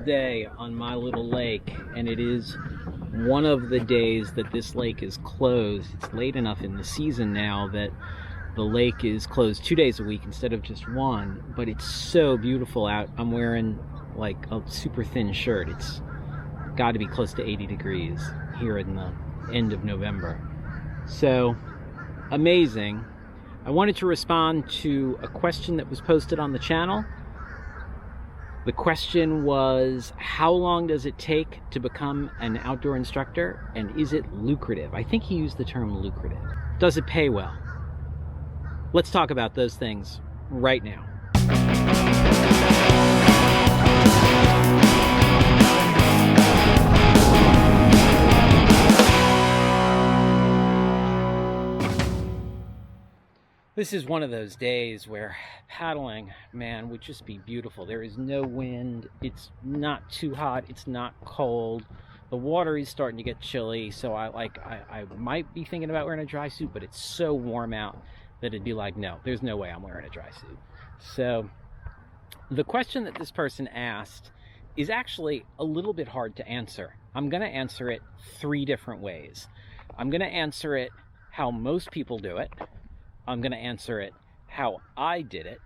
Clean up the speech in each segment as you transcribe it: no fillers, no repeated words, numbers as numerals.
day on my little lake, and it is one of the days that this lake is closed. It's late enough in the season now that the lake is closed 2 days a week instead of just one, but it's so beautiful out. I'm wearing like a super thin shirt. It's got to be close to 80 degrees here in the end of November. So amazing. I wanted to respond to a question that was posted on the channel. The question was, how long does it take to become an outdoor instructor, and is it lucrative? I think he used the term lucrative. Does it pay well? Let's talk about those things right now. This is one of those days where paddling, man, would just be beautiful. There is no wind. It's not too hot. It's not cold. The water is starting to get chilly, so I might be thinking about wearing a dry suit, but it's so warm out that it'd be like, no, there's no way I'm wearing a dry suit. So the question that this person asked is actually a little bit hard to answer. I'm going to answer it 3 different ways. I'm going to answer it how most people do it. I'm going to answer it how I did it,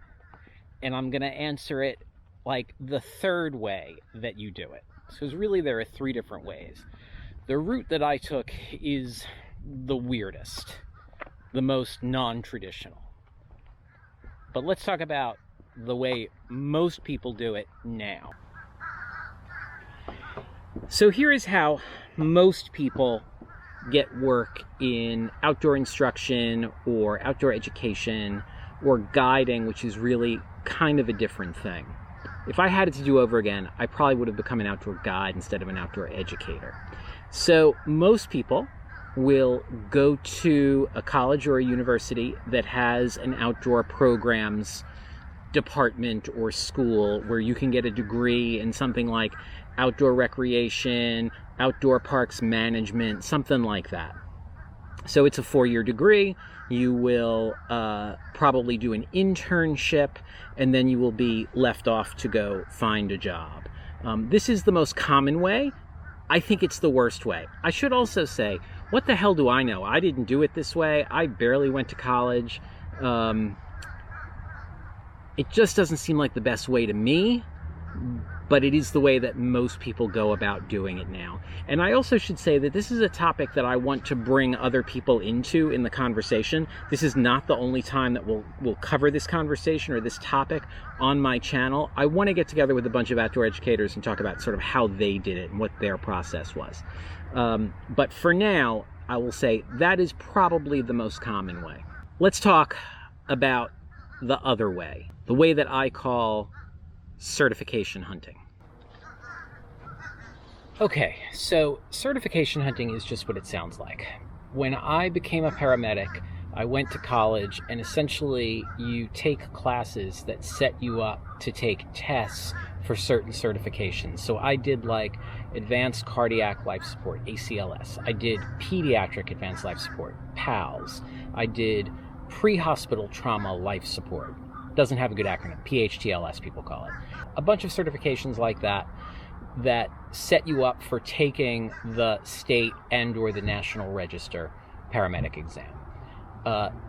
and I'm going to answer it like the 3rd way that you do it. So really there are 3 different ways. The route that I took is the weirdest, the most non-traditional. But let's talk about the way most people do it now. So here is how most people get work in outdoor instruction or outdoor education or guiding, which is really kind of a different thing. If I had it to do over again, I probably would have become an outdoor guide instead of an outdoor educator. So most people will go to a college or a university that has an outdoor programs department or school where you can get a degree in something like outdoor recreation, outdoor parks management, something like that. So it's a 4-year degree. You will probably do an internship, and then you will be left off to go find a job. This is the most common way. I think it's the worst way. I should also say, what the hell do I know? I didn't do it this way. I barely went to college. It just doesn't seem like the best way to me, but it is the way that most people go about doing it now. And I also should say that this is a topic that I want to bring other people into in the conversation. This is not the only time that we'll cover this conversation or this topic on my channel. I want to get together with a bunch of outdoor educators and talk about sort of how they did it and what their process was. But for now, I will say that is probably the most common way. Let's talk about the other way, the way that I call certification hunting. Okay, so certification hunting is just what it sounds like. When I became a paramedic, I went to college, and essentially you take classes that set you up to take tests for certain certifications. So I did like advanced cardiac life support, ACLS. I did pediatric advanced life support, PALS. I did pre-hospital trauma life support. Doesn't have a good acronym, PHTLS people call it. A bunch of certifications like that that set you up for taking the state and or the national register paramedic exam.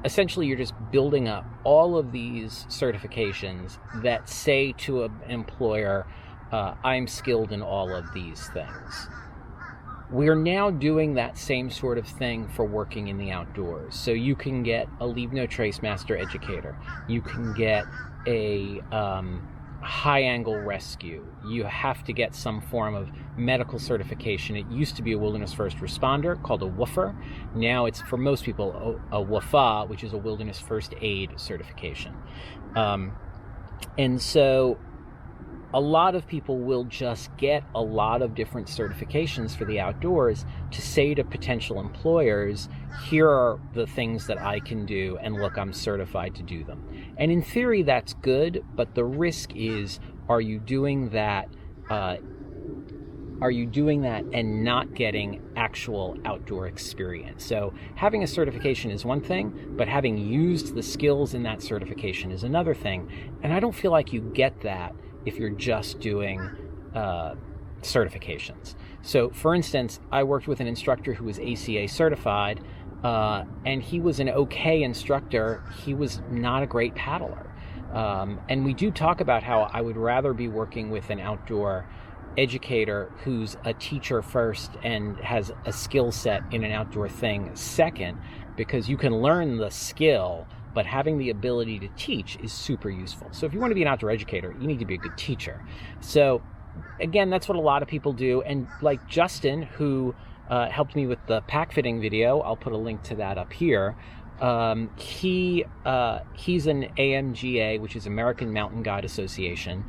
Essentially, you're just building up all of these certifications that say to an employer, I'm skilled in all of these things. We're now doing that same sort of thing for working in the outdoors. So you can get a Leave No Trace Master Educator. You can get a high angle rescue. You have to get some form of medical certification. It used to be a wilderness first responder called a WFR. Now it's, for most people, a WFA, which is a wilderness first aid certification. And so a lot of people will just get a lot of different certifications for the outdoors to say to potential employers, here are the things that I can do, and look, I'm certified to do them. And in theory, that's good, but the risk is, are you doing that and not getting actual outdoor experience? So having a certification is one thing, but having used the skills in that certification is another thing. And I don't feel like you get that if you're just doing certifications. So, for instance, I worked with an instructor who was ACA certified, and he was an okay instructor. He was not a great paddler. And we do talk about how I would rather be working with an outdoor educator who's a teacher first and has a skill set in an outdoor thing second, because you can learn the skill, but having the ability to teach is super useful. So if you want to be an outdoor educator, you need to be a good teacher. So again, that's what a lot of people do. And like Justin, who helped me with the pack fitting video, I'll put a link to that up here. He's an AMGA, which is American Mountain Guide Association,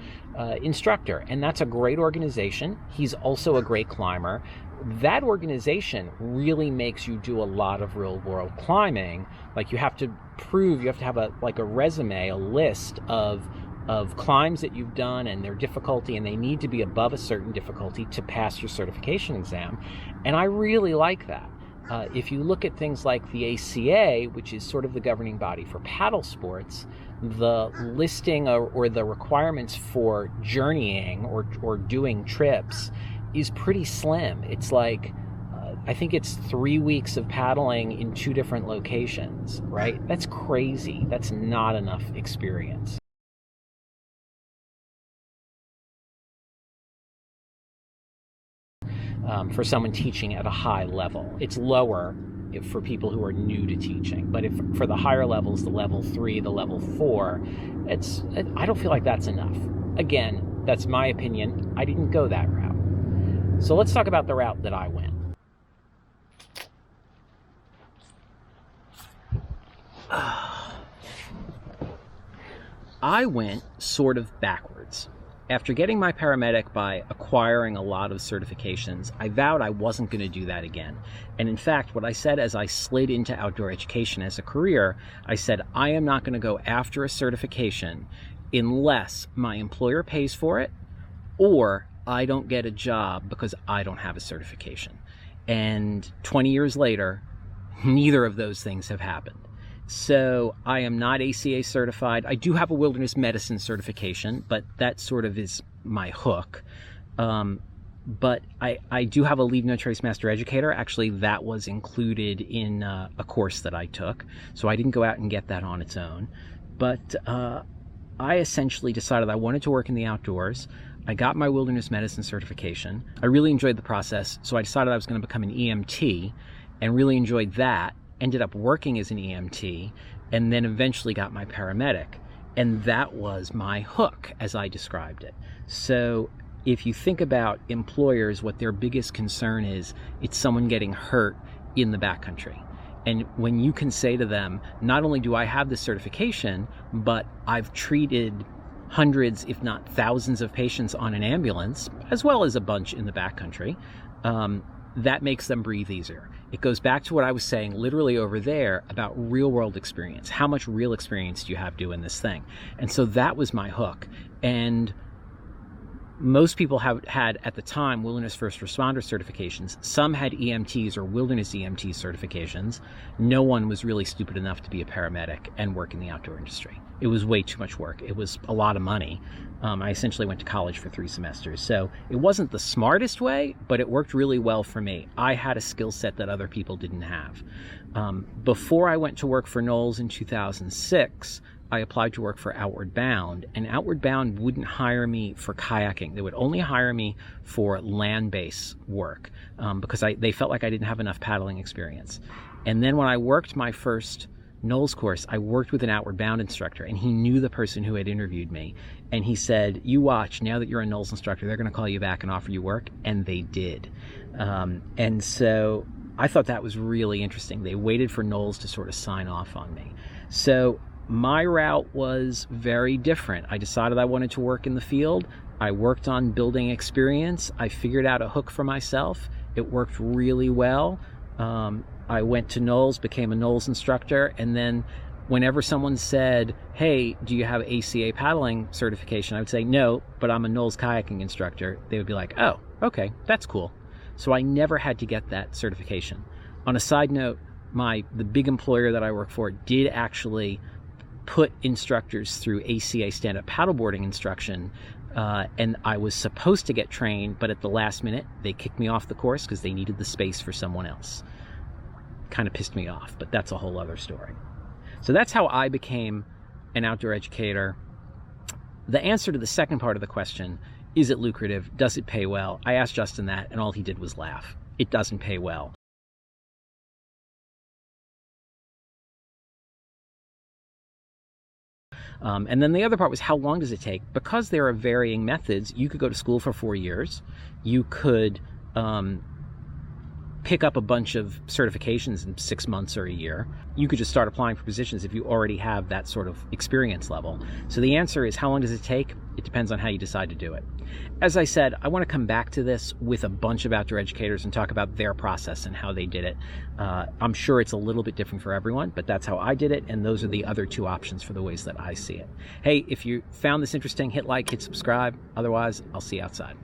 instructor, and that's a great organization. He's also a great climber. That organization really makes you do a lot of real world climbing. Like you have to have a resume, a list of climbs that you've done and their difficulty, and they need to be above a certain difficulty to pass your certification exam. And I really like that. If you look at things like the ACA, which is sort of the governing body for paddle sports, the listing or the requirements for journeying or doing trips is pretty slim. It's like, I think it's 3 weeks of paddling in 2 different locations, right? That's crazy. That's not enough experience. For someone teaching at a high level. It's lower for people who are new to teaching. But if for the higher levels, the level 3, the level 4, I don't feel like that's enough. Again, that's my opinion. I didn't go that route. So let's talk about the route that I went. I went sort of backwards. After getting my paramedic by acquiring a lot of certifications, I vowed I wasn't going to do that again. And in fact, what I said as I slid into outdoor education as a career, I said, I am not going to go after a certification unless my employer pays for it or I don't get a job because I don't have a certification. And 20 years later, neither of those things have happened. So I am not ACA certified. I do have a wilderness medicine certification, but that sort of is my hook. But I do have a Leave No Trace Master Educator. Actually, that was included in a course that I took. So I didn't go out and get that on its own. But I essentially decided I wanted to work in the outdoors. I got my wilderness medicine certification. I really enjoyed the process. So I decided I was going to become an EMT and really enjoyed that. Ended up working as an EMT, and then eventually got my paramedic. And that was my hook, as I described it. So if you think about employers, what their biggest concern is, it's someone getting hurt in the backcountry. And when you can say to them, not only do I have this certification, but I've treated hundreds, if not thousands of patients on an ambulance, as well as a bunch in the backcountry, that makes them breathe easier. It goes back to what I was saying literally over there about real world experience. How much real experience do you have doing this thing? And so that was my hook. And most people have had at the time wilderness first responder certifications. Some had EMTs or wilderness EMT certifications. No one was really stupid enough to be a paramedic and work in the outdoor industry. It was way too much work. It was a lot of money. I essentially went to college for 3 semesters. So it wasn't the smartest way, but it worked really well for me. I had a skill set that other people didn't have. Before I went to work for Knowles in 2006, I applied to work for Outward Bound, and Outward Bound wouldn't hire me for kayaking. They would only hire me for land-based work because they felt like I didn't have enough paddling experience. And then when I worked my first Knowles course, I worked with an Outward Bound instructor, and he knew the person who had interviewed me. And he said, you watch, now that you're a Knowles instructor, they're going to call you back and offer you work. And they did. And so I thought that was really interesting. They waited for Knowles to sort of sign off on me. So my route was very different. I decided I wanted to work in the field. I worked on building experience. I figured out a hook for myself. It worked really well. I went to Knowles, became a Knowles instructor, and then whenever someone said, hey, do you have ACA paddling certification? I would say, no, but I'm a Knowles kayaking instructor. They would be like, oh, okay, that's cool. So I never had to get that certification. On a side note, the big employer that I work for did actually put instructors through ACA stand-up paddleboarding instruction and I was supposed to get trained, but at the last minute, they kicked me off the course because they needed the space for someone else. Kind of pissed me off, but that's a whole other story. So that's how I became an outdoor educator. The answer to the second part of the question, is it lucrative? Does it pay well? I asked Justin that, and all he did was laugh. It doesn't pay well. And then the other part was, how long does it take? Because there are varying methods, you could go to school for 4 years. You could pick up a bunch of certifications in 6 months or a year. You could just start applying for positions if you already have that sort of experience level. So the answer is, how long does it take? It depends on how you decide to do it. As I said, I want to come back to this with a bunch of outdoor educators and talk about their process and how they did it. I'm sure it's a little bit different for everyone, but that's how I did it, and those are the other two options for the ways that I see it. Hey, if you found this interesting, hit like, hit subscribe. Otherwise, I'll see you outside.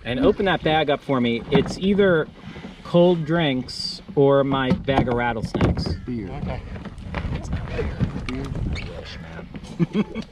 And open that bag up for me. It's either cold drinks or my bag of rattlesnakes. Beer. Okay. It's not beer. Beer? Wish, man.